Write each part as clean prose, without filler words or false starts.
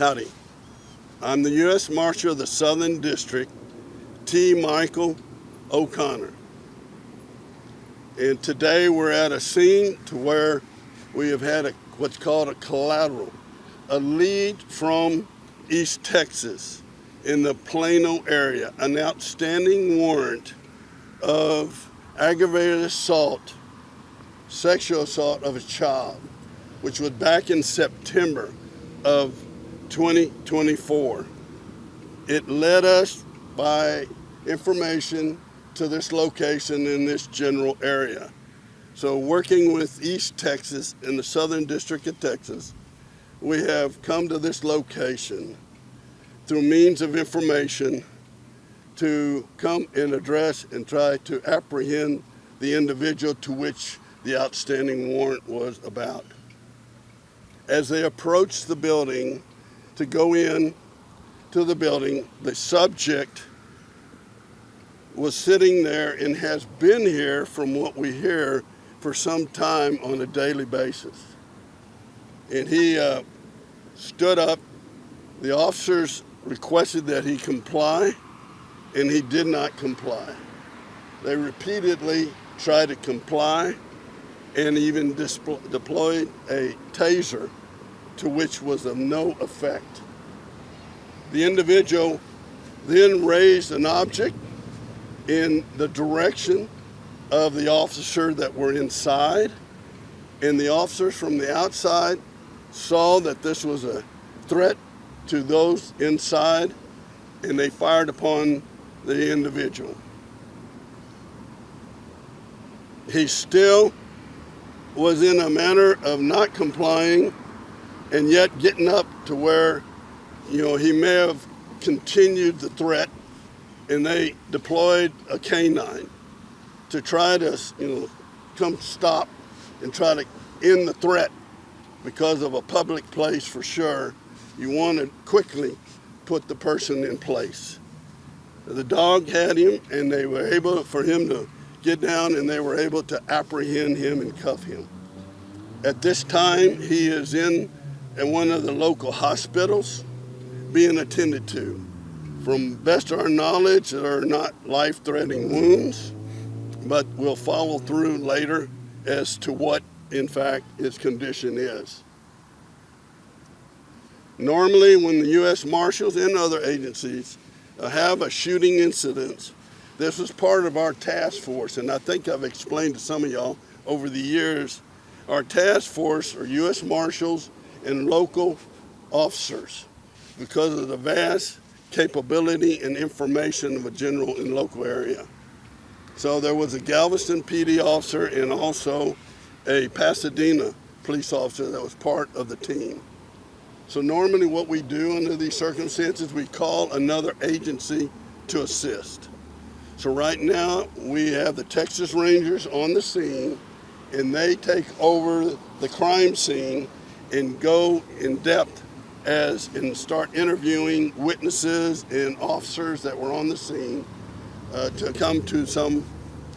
Howdy. I'm the U.S. Marshal of the Southern District, T. Michael O'Connor. And today we're at a scene to where we have had what's called a collateral, a lead from East Texas in the Plano area, an outstanding warrant of aggravated assault, sexual assault of a child, which was back in September of 2024. It led us by information to this location in this general area. So working with East Texas in the Southern District of Texas, we have come to this location through means of information to come and address and try to apprehend the individual to which the outstanding warrant was about. As they approached the building to go in to the building, the subject was sitting there and has been here, from what we hear, for some time on a daily basis. And he stood up. The officers requested that he comply, and he did not comply. They repeatedly tried to comply and even deployed a taser, to which was of no effect. The individual then raised an object in the direction of the officer that were inside, and the officers from the outside saw that this was a threat to those inside, and they fired upon the individual. He still was in a manner of not complying, and yet getting up to where, he may have continued the threat, and they deployed a canine to try to, come stop and try to end the threat. Because of a public place, for sure, you want to quickly put the person in place. The dog had him, and they were able for him to get down, and they were able to apprehend him and cuff him. At this time, he is in one of the local hospitals being attended to. From best of our knowledge, there are not life-threatening wounds, but we'll follow through later as to what, in fact, his condition is. Normally, when the U.S. Marshals and other agencies have a shooting incident, this is part of our task force, and I think I've explained to some of y'all over the years, our task force are U.S. Marshals and local officers because of the vast capability and information of a general and local area. So there was a Galveston PD officer and also a Pasadena police officer that was part of the team. So normally what we do under these circumstances, we call another agency to assist. So right now we have the Texas Rangers on the scene, and they take over the crime scene and go in depth and start interviewing witnesses and officers that were on the scene to come to some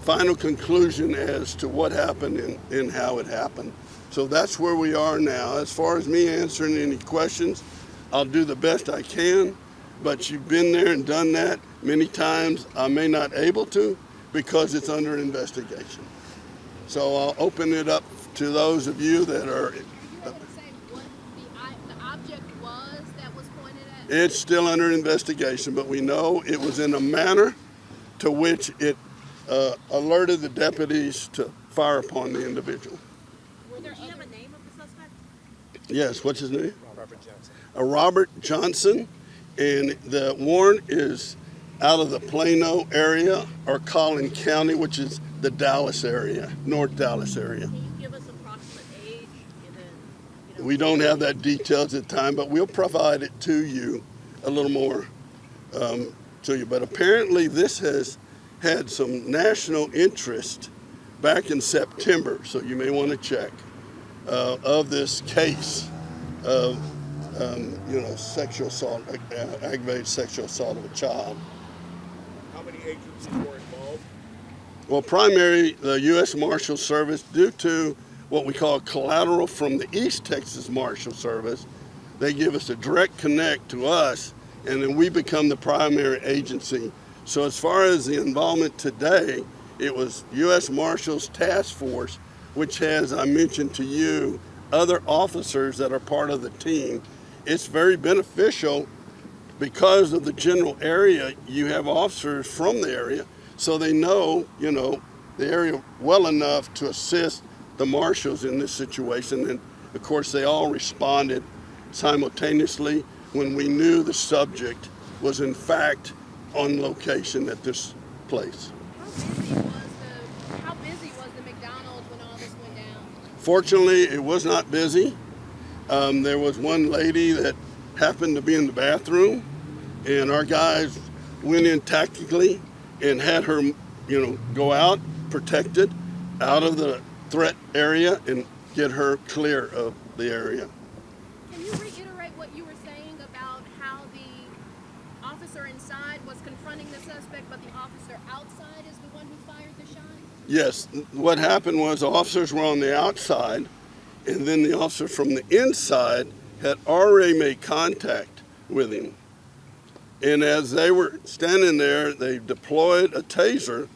final conclusion as to what happened and how it happened. So that's where we are now. As far as me answering any questions, I'll do the best I can, but you've been there and done that many times. I may not able to because it's under investigation. So I'll open it up to those of you that are... It's still under investigation, but we know it was in a manner to which it alerted the deputies to fire upon the individual. Do you have a name of the suspect? Yes, what's his name? Robert Johnson. Robert Johnson, and the warrant is out of the Plano area or Collin County, which is the Dallas area, North Dallas area. Can you give us approximate age? And then, We don't have that details at the time, but we'll provide it to you a little more to you. But apparently this has had some national interest back in September, so you may want to check, of this case of sexual assault, aggravated sexual assault of a child. How many agencies were involved? Well, primarily the U.S. Marshal Service, due to what we call collateral from the East Texas Marshal Service, They give us a direct connect to us, and then we become the primary agency. So as far as the involvement today, it was U.S. Marshals Task Force, which has, I mentioned to you, other officers that are part of the team. It's very beneficial because of the general area. You have officers from the area, so they know, the area well enough to assist the marshals in this situation. And of course, they all responded simultaneously when we knew the subject was in fact on location at this place. How busy was the McDonald's when all this went down? Fortunately, it was not busy. There was one lady that happened to be in the bathroom, and our guys went in tactically and had her, go out protected out of the threat area and get her clear of the area. Can you reiterate what you were saying about how the officer inside was confronting the suspect, but the officer outside is the one who fired the shot? Yes, what happened was the officers were on the outside, and then the officer from the inside had already made contact with him. And as they were standing there, they deployed a taser,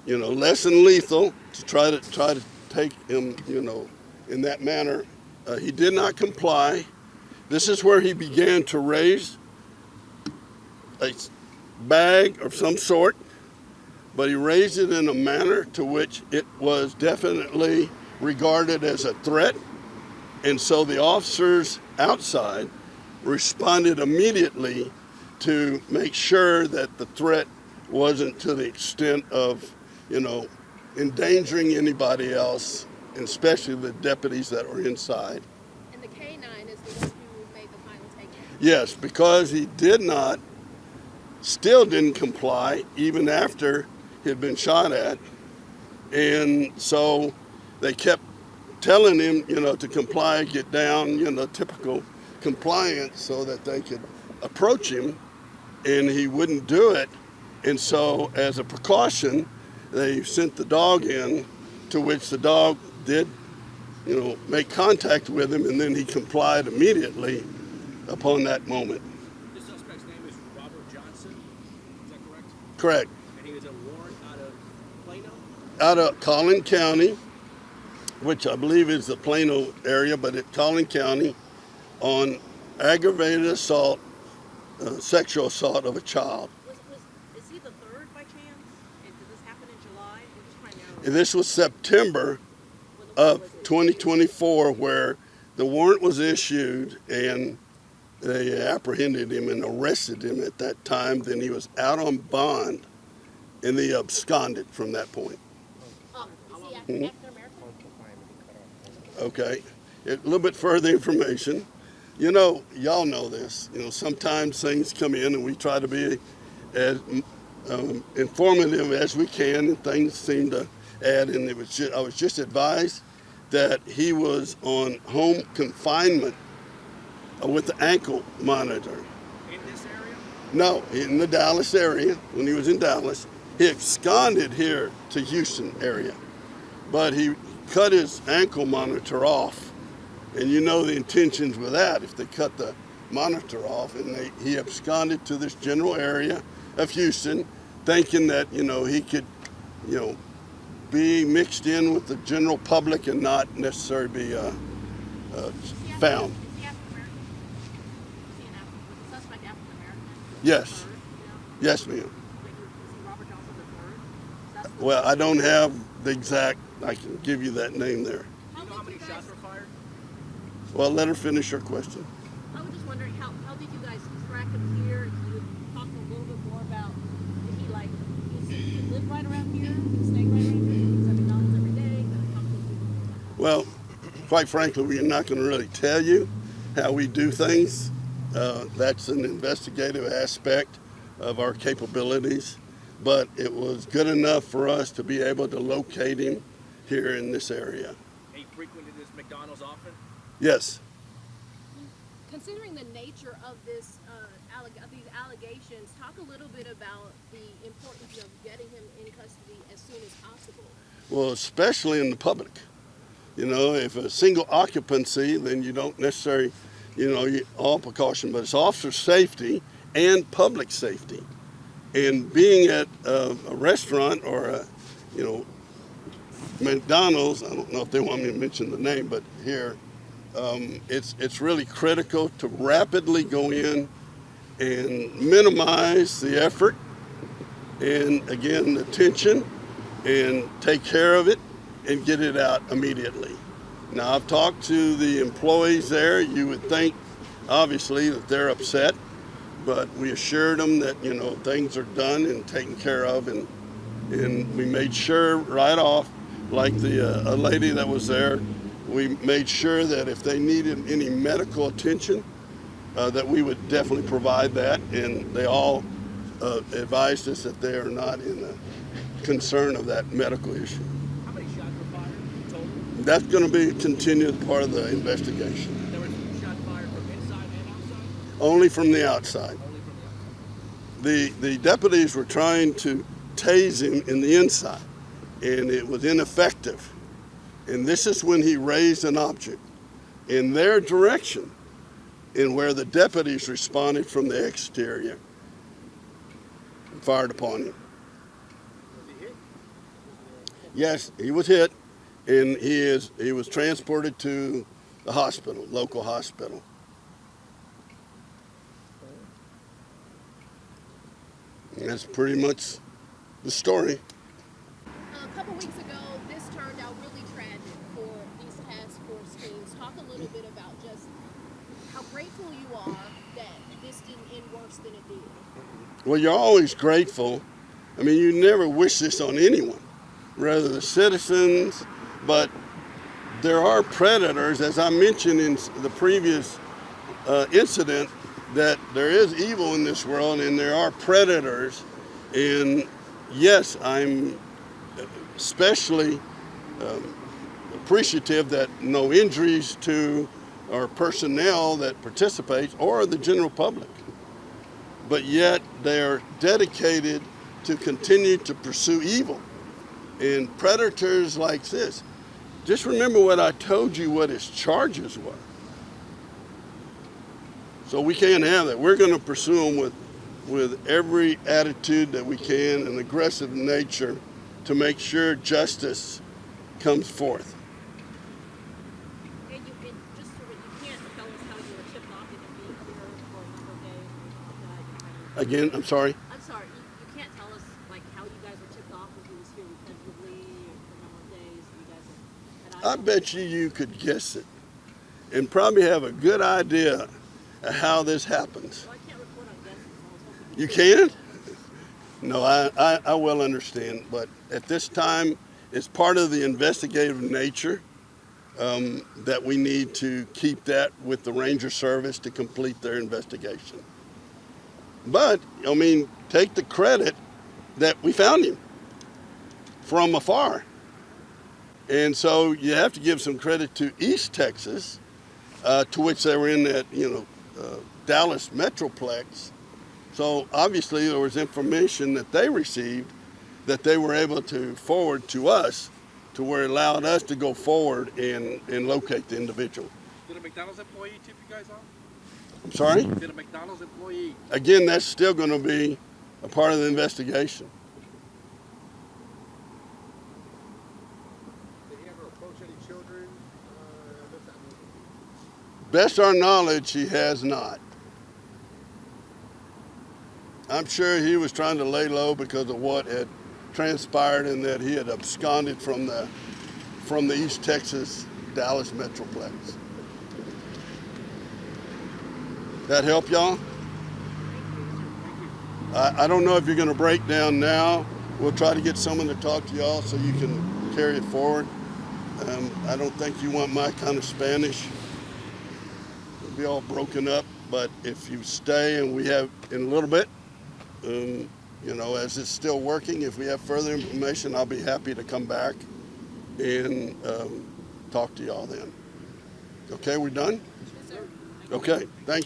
less than lethal, to try to take him, in that manner. He did not comply. This is where he began to raise a bag of some sort, but he raised it in a manner to which it was definitely regarded as a threat. And so the officers outside responded immediately to make sure that the threat wasn't to the extent of, endangering anybody else, and especially the deputies that were inside. And the K-9 is the one who made the final takedown? Yes, because he still didn't comply even after he had been shot at. And so they kept telling him, to comply, get down, typical compliance, so that they could approach him, and he wouldn't do it. And so as a precaution, they sent the dog in, to which the dog did, make contact with him, and then he complied immediately upon that moment. The suspect's name is Robert Johnson, is that correct? Correct. And he was a warrant out of Plano? Out of Collin County, which I believe is the Plano area, but at Collin County, on aggravated assault, sexual assault of a child. Is he the third by chance? And did this happen in July? I'm just trying to know. This was September of 2024, where the warrant was issued and they apprehended him and arrested him at that time. Then he was out on bond, and they absconded from that point. Is he African American? Okay, a little bit further information. Y'all know this. Sometimes things come in and we try to be as informative as we can, and things seem to add. And I was just advised that he was on home confinement with the ankle monitor. In this area? No, in the Dallas area. When he was in Dallas, he absconded here to Houston area, but he cut his ankle monitor off. And the intentions with that, if they cut the monitor off, and he absconded to this general area of Houston, thinking that, he could, be mixed in with the general public and not necessarily be found. Is he African American? Was the suspect African American? Yes. Yes, ma'am. Is he Robert Johnson the third? Well, I don't have the exact, I can give you that name there. Do you know how many shots were fired? Well, let her finish her question. I was just wondering, how did you guys track him here? Can you talk a little bit more about, did he live right around here? Did he stay right around here? He was at McDonald's every day? Kind of talk to us. Well, quite frankly, we're not going to really tell you how we do things. That's an investigative aspect of our capabilities, but it was good enough for us to be able to locate him here in this area. He frequented this McDonald's often? Yes. Considering the nature of these allegations, talk a little bit about the importance of getting him in custody as soon as possible. Well, especially in the public. If a single occupancy, then you don't necessarily all precaution, but it's officer safety and public safety. And being at a restaurant or McDonald's, I don't know if they want me to mention the name, but here, it's really critical to rapidly go in and minimize the effort and, again, the tension, and take care of it and get it out immediately. Now, I've talked to the employees there. You would think, obviously, that they're upset, but we assured them that, things are done and taken care of, and we made sure right off, like a lady that was there, we made sure that if they needed any medical attention, that we would definitely provide that, and they all advised us that they are not in a concern of that medical issue. How many shots were fired total? That's going to be a continued part of the investigation. There were shots fired from inside and outside? Only from the outside. Only from the outside. The deputies were trying to tase him in the inside, and it was ineffective. And this is when he raised an object in their direction, and where the deputies responded from the exterior and fired upon him. Was he hit? Yes, he was hit, and he was transported to the hospital, local hospital. And that's pretty much the story. A couple weeks ago, this turned out really tragic for these task force teams. Talk a little bit about just how grateful you are that this didn't end worse than it did. Well, you're always grateful. I mean, you never wish this on anyone, rather the citizens, but there are predators, as I mentioned in the previous incident, that there is evil in this world and there are predators. And yes, I'm especially appreciative that no injuries to our personnel that participates or the general public. But yet they're dedicated to continue to pursue evil. And predators like this, just remember what I told you, what his charges were. So we can't have that. We're going to pursue them with every attitude that we can, an aggressive nature, to make sure justice comes forth. And just so that you can't tell us how you were tipped off into being here for a number of days or anything like that. Again, I'm sorry. I'm sorry, you can't tell us like how you guys were tipped off if he was here repetitively for a number of days. You guys had I bet you could guess it and probably have a good idea of how this happens. Well, I can't report on guesses. I was hoping You can? No, I well understand, but at this time, it's part of the investigative nature that we need to keep that with the Ranger Service to complete their investigation. But, I mean, take the credit that we found him from afar. And so you have to give some credit to East Texas, to which they were in that, Dallas Metroplex. So obviously there was information that they received that they were able to forward to us, to where it allowed us to go forward and locate the individual. Did a McDonald's employee tip you guys off? I'm sorry? Did a McDonald's employee? Again, that's still going to be a part of the investigation. Did he ever approach any children? Best our knowledge, he has not. I'm sure he was trying to lay low because of what had transpired and that he had absconded from the East Texas Dallas Metroplex. That help y'all? I don't know if you're going to break down now. We'll try to get someone to talk to y'all so you can carry it forward. I don't think you want my kind of Spanish. It'll be all broken up, but if you stay and we have in a little bit, as it's still working, if we have further information, I'll be happy to come back and talk to y'all then. Okay, we're done? Yes, sir. Okay, thank you.